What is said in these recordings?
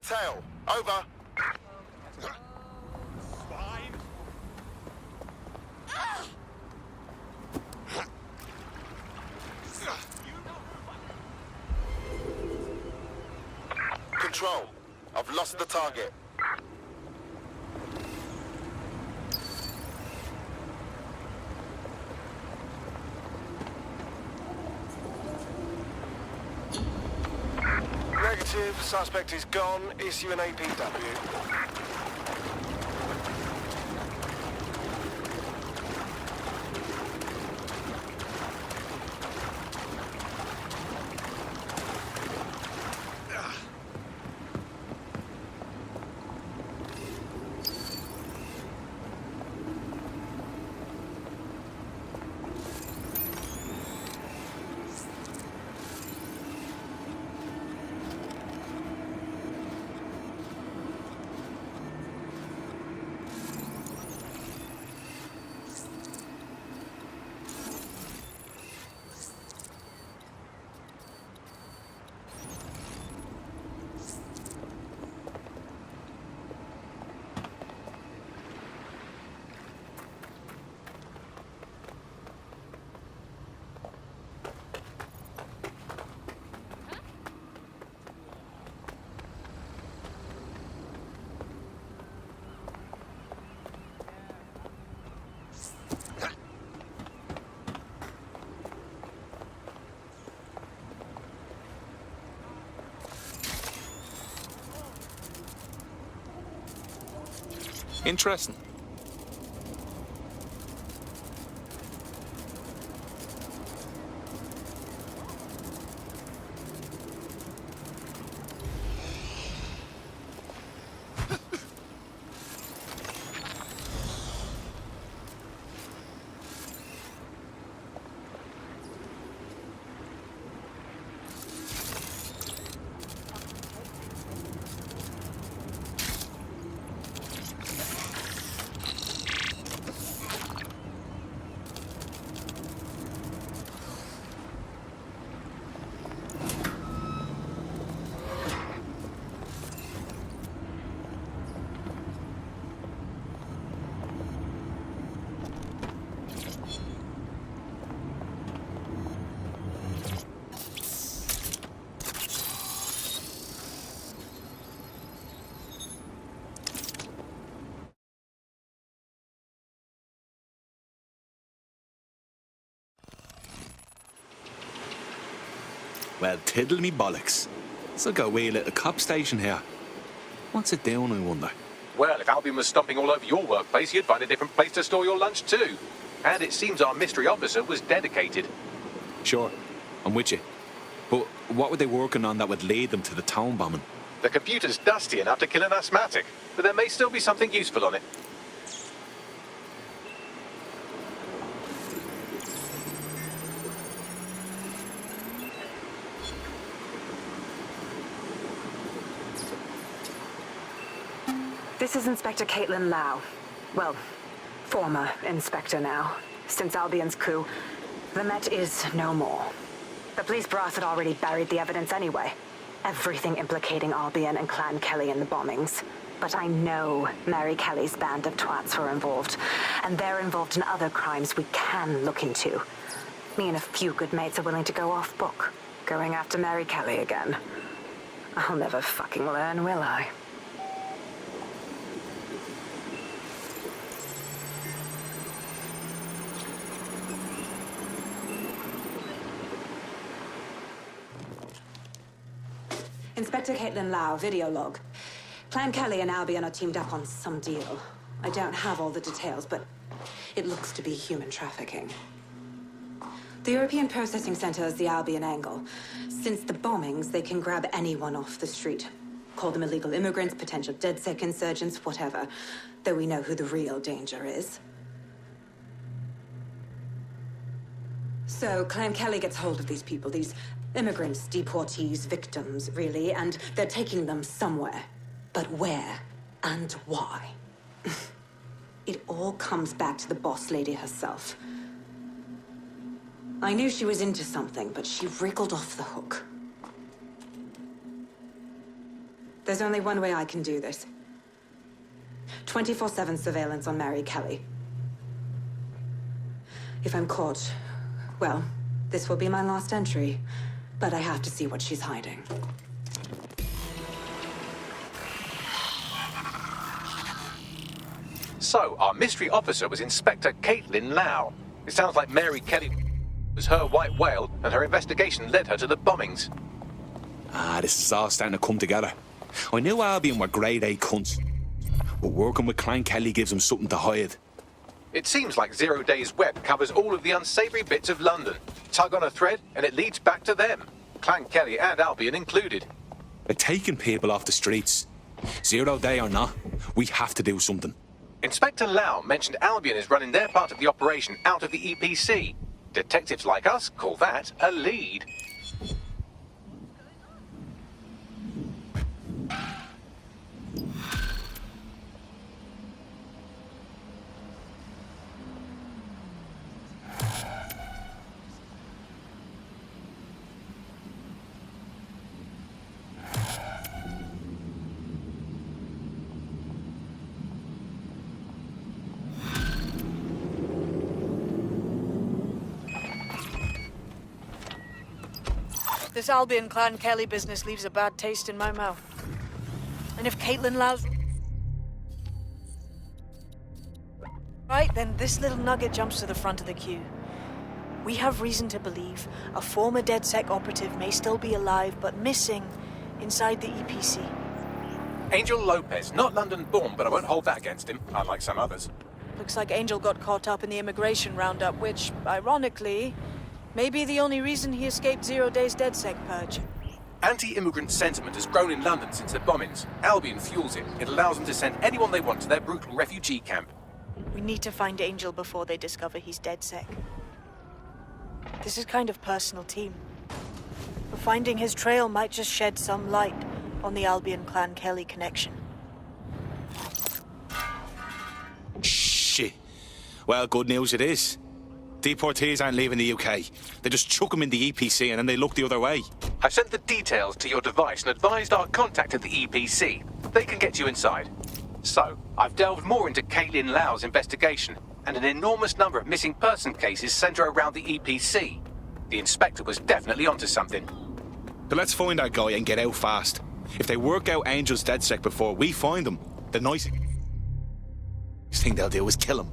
Tail, over. Control, I've lost the target. Negative, suspect is gone. Issue an APW. Interesting. Well, tiddle me bollocks. It's like a wee little cop station here. What's it doing, I wonder? Well, if Albion was stomping all over your workplace, you'd find a different place to store your lunch too. And it seems our mystery officer was dedicated. Sure, I'm with you. But what were they working on that would lead them to the town bombing? The computer's dusty enough to kill an asthmatic, but there may still be something useful on it. This is Inspector Caitlin Lau. Well, former inspector now. Since Albion's coup, the Met is no more. The police brass had already buried the evidence anyway. Everything implicating Albion and Clan Kelly in the bombings. But I know Mary Kelly's band of twats were involved, and they're involved in other crimes we can look into. Me and a few good mates are willing to go off book, going after Mary Kelly again. I'll never fucking learn, will I? Inspector Caitlin Lau, video log. Clan Kelly and Albion are teamed up on some deal. I don't have all the details, but it looks to be human trafficking. The European Processing Center is the Albion angle. Since the bombings, they can grab anyone off the street. Call them illegal immigrants, potential DedSec insurgents, whatever. Though we know who the real danger is. So Clan Kelly gets hold of these people, these immigrants, deportees, victims, really, and they're taking them somewhere. But where and why? It all comes back to the boss lady herself. I knew she was into something, but she wriggled off the hook. There's only one way I can do this. 24/7 surveillance on Mary Kelly. If I'm caught, well, this will be my last entry. But I have to see what she's hiding. So, our mystery officer was Inspector Caitlin Lau. It sounds like Mary Kelly was her white whale, and her investigation led her to the bombings. This is all starting to come together. I knew Albion were grade A cunts, but working with Clan Kelly gives them something to hide. It seems like Zero Days Web covers all of the unsavory bits of London. Tug on a thread, and it leads back to them. Clan Kelly and Albion included. They're taking people off the streets. 0 day or not, we have to do something. Inspector Lau mentioned Albion is running their part of the operation out of the EPC. Detectives like us call that a lead. This Albion Clan Kelly business leaves a bad taste in my mouth. And if Caitlin Lau's right, then this little nugget jumps to the front of the queue. We have reason to believe a former DedSec operative may still be alive, but missing inside the EPC. Angel Lopez, not London-born, but I won't hold that against him, unlike some others. Looks like Angel got caught up in the immigration roundup, which, ironically, may be the only reason he escaped 0 Days DedSec purge. Anti-immigrant sentiment has grown in London since the bombings. Albion fuels it. It allows them to send anyone they want to their brutal refugee camp. We need to find Angel before they discover he's DedSec. This is kind of personal team. But finding his trail might just shed some light on the Albion Clan Kelly connection. Shit. Well, good news it is. Deportees aren't leaving the UK. They just chuck them in the EPC and then they look the other way. I've sent the details to your device and advised our contact at the EPC. They can get you inside. So, I've delved more into Caitlin Lau's investigation, and an enormous number of missing person cases centre around the EPC. The inspector was definitely onto something. So let's find that guy and get out fast. If they work out Angel's DedSec before we find them, the nice thing they'll do is kill him.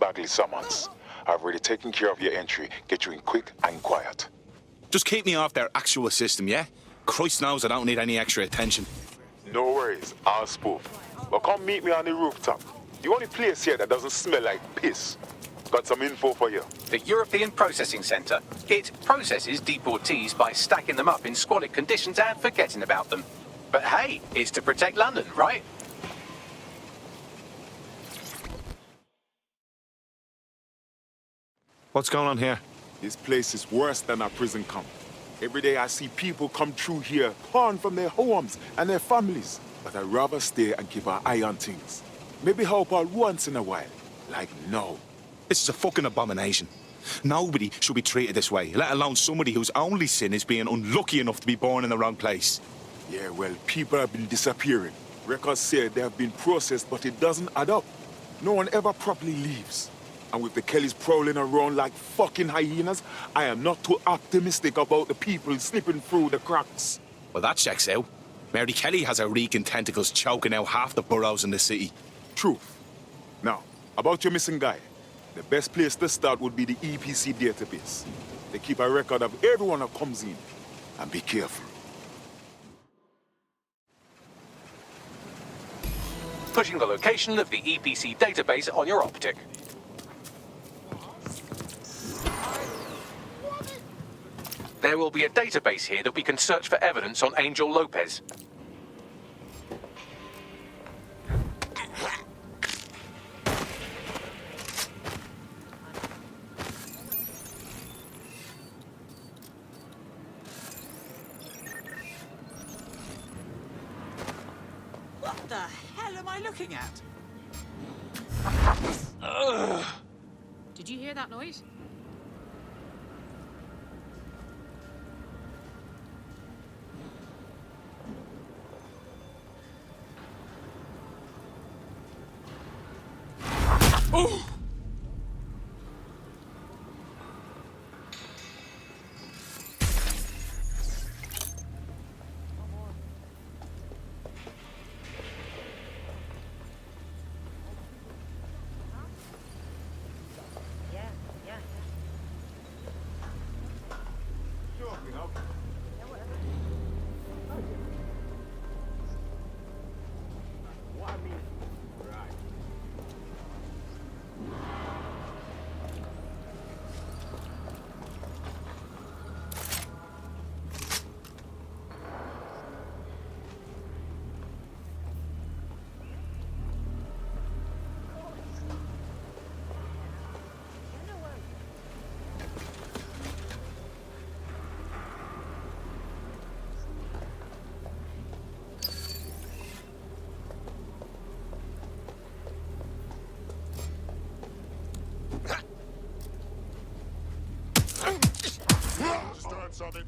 Exactly, Summons. I've already taken care of your entry. Get you in quick and quiet. Just keep me off their actual system, yeah? Christ knows I don't need any extra attention. No worries, I'll spoof. But come meet me on the rooftop. The only place here that doesn't smell like piss. Got some info for you. The European Processing Centre. It processes deportees by stacking them up in squalid conditions and forgetting about them. But hey, it's to protect London, right? What's going on here? This place is worse than a prison camp. Every day I see people come through here, torn from their homes and their families. But I'd rather stay and keep an eye on things. Maybe help out once in a while. Like now. This is a fucking abomination. Nobody should be treated this way, let alone somebody whose only sin is being unlucky enough to be born in the wrong place. Yeah, well, people have been disappearing. Records say they have been processed, but it doesn't add up. No one ever properly leaves. And with the Kellys prowling around like fucking hyenas, I am not too optimistic about the people slipping through the cracks. Well, that checks out. Mary Kelly has her reeking tentacles choking out half the boroughs in the city. Truth. Now, about your missing guy. The best place to start would be the EPC database. They keep a record of everyone that comes in. And be careful. Pushing the location of the EPC database on your optic. There will be a database here that we can search for evidence on Angel Lopez. What the hell am I looking at? Did you hear that noise? Something.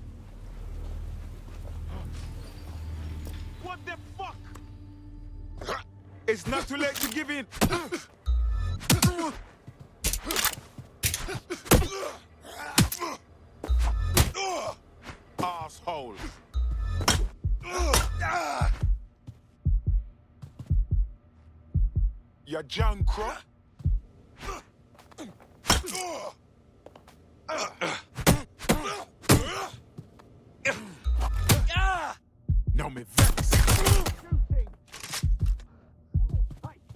What the fuck? It's not too late to give in. Assholes. You junk crook. No me vex.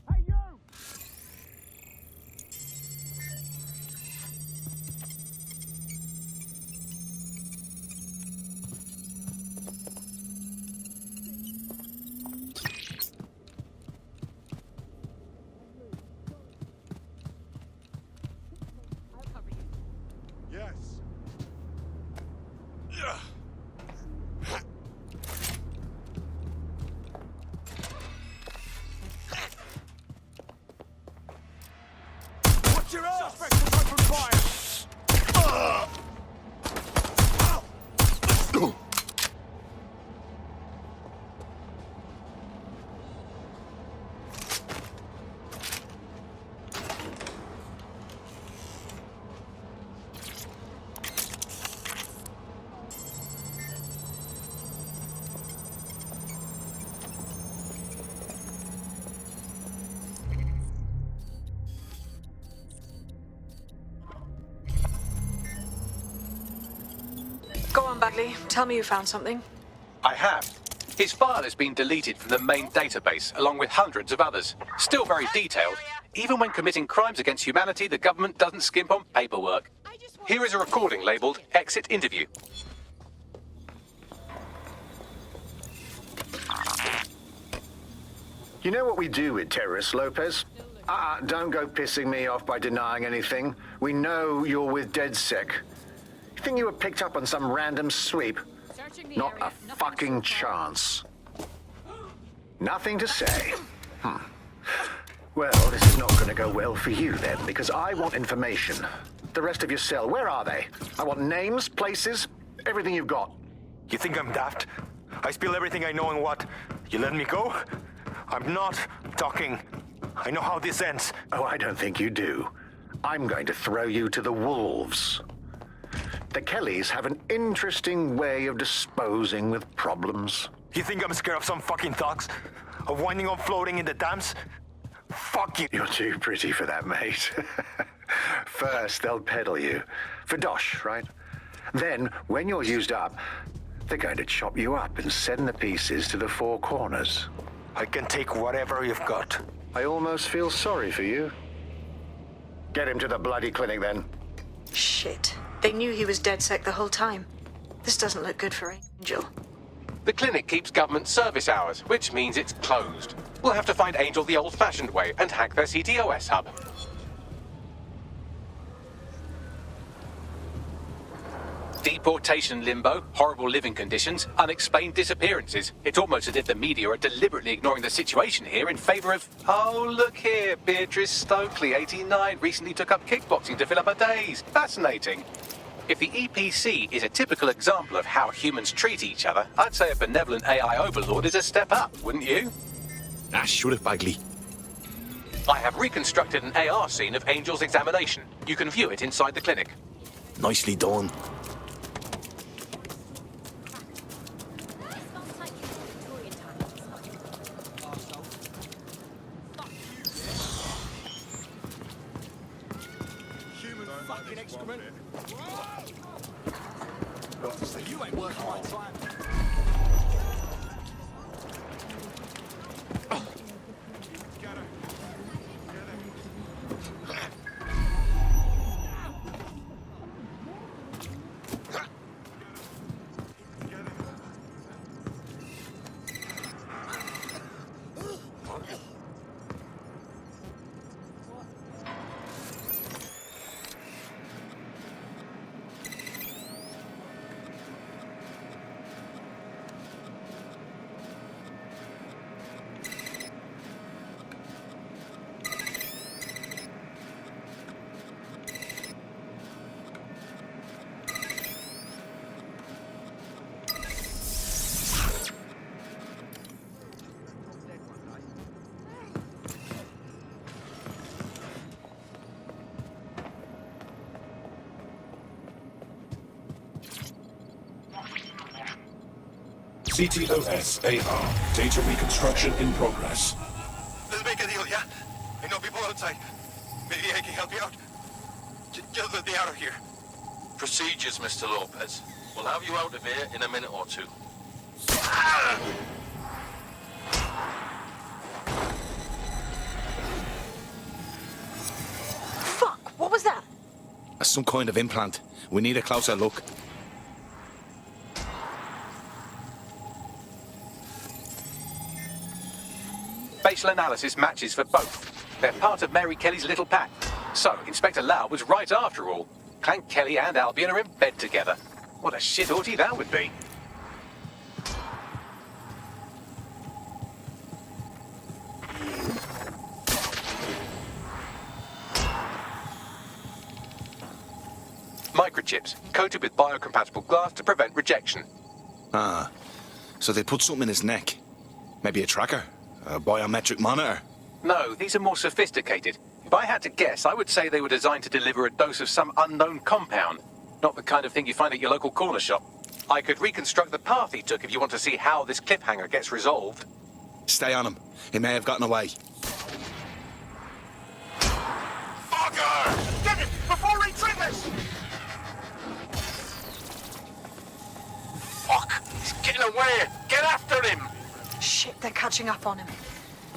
Hey, you! Yes. Watch your ass! Suspect has opened fire! Go on, Bagley. Tell me you found something. I have. His file has been deleted from the main database, along with hundreds of others. Still very detailed. Even when committing crimes against humanity, the government doesn't skimp on paperwork. Here is a recording labeled Exit Interview. You know what we do with terrorists, Lopez? Don't go pissing me off by denying anything. We know you're with DedSec. You think you were picked up on some random sweep? Not a fucking chance. Nothing to say. Well, this is not going to go well for you then, because I want information. The rest of your cell, where are they? I want names, places, everything you've got. You think I'm daft? I spill everything I know and what? You let me go? I'm not talking. I know how this ends. Oh, I don't think you do. I'm going to throw you to the wolves. The Kellys have an interesting way of disposing with problems. You think I'm scared of some fucking thugs? Of winding up floating in the dams? Fuck you. You're too pretty for that, mate. First, they'll peddle you. For dosh, right? Then, when you're used up, they're going to chop you up and send the pieces to the four corners. I can take whatever you've got. I almost feel sorry for you. Get him to the bloody clinic, then. Shit. They knew he was DedSec the whole time. This doesn't look good for Angel. The clinic keeps government service hours, which means it's closed. We'll have to find Angel the old-fashioned way and hack their CTOS hub. Deportation limbo, horrible living conditions, unexplained disappearances. It's almost as if the media are deliberately ignoring the situation here in favor of... Oh, look here, Beatrice Stokely, 89, recently took up kickboxing to fill up her days. Fascinating. If the EPC is a typical example of how humans treat each other, I'd say a benevolent AI overlord is a step up, wouldn't you? Shoot it, Bagley. I have reconstructed an AR scene of Angel's examination. You can view it inside the clinic. Nicely done. CTOS-AR. Data reconstruction in progress. Let's make a deal, yeah? I know people outside. Maybe I can help you out. Just let me out of here. Procedures, Mr. Lopez. We'll have you out of here in a minute or two. Fuck! What was that? Some kind of implant. We need a closer look. Facial analysis matches for both. They're part of Mary Kelly's little pack. So, Inspector Lau was right after all. Clank Kelly and Albion are in bed together. What a shit orgy that would be. Microchips, coated with biocompatible glass to prevent rejection. So they put something in his neck. Maybe a tracker? A biometric monitor? No, these are more sophisticated. If I had to guess, I would say they were designed to deliver a dose of some unknown compound. Not the kind of thing you find at your local corner shop. I could reconstruct the path he took if you want to see how this cliffhanger gets resolved. Stay on him. He may have gotten away. Fucker! Get it! Before we trip us! the way! Get after him! Shit, they're catching up on him.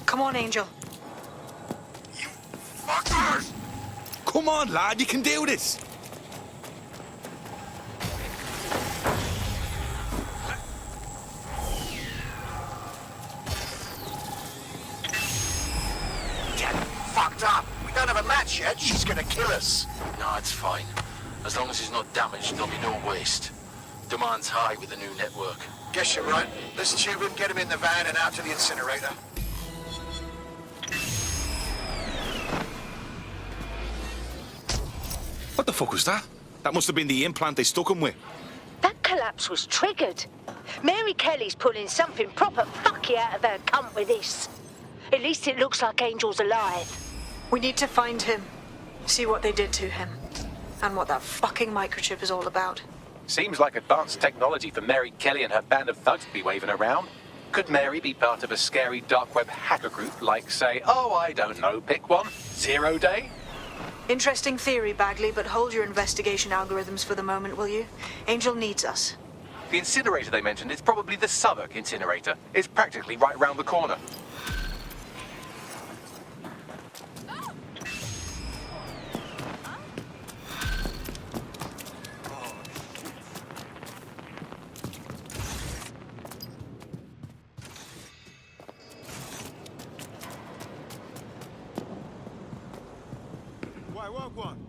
Come on, Angel. Fuckers! Come on, lad, you can do this. Get fucked up. We don't have a match yet. She's gonna kill us. No, it's fine. As long as he's not damaged, there'll be no waste. Demand's high with the new network. Guess you're right. Let's tube him, get him in the van and out to the incinerator. What the fuck was that? That must have been the implant they stuck him with. That collapse was triggered. Mary Kelly's pulling something proper fucky out of her cunt with this. At least it looks like Angel's alive. We need to find him. See what they did to him. And what that fucking microchip is all about. Seems like advanced technology for Mary Kelly and her band of thugs to be waving around. Could Mary be part of a scary dark web hacker group like, say, oh, I don't know, pick one, Zero Day? Interesting theory, Bagley, but hold your investigation algorithms for the moment, will you? Angel needs us. The incinerator they mentioned is probably the Southwark incinerator. It's practically right round the corner. Why, walk one?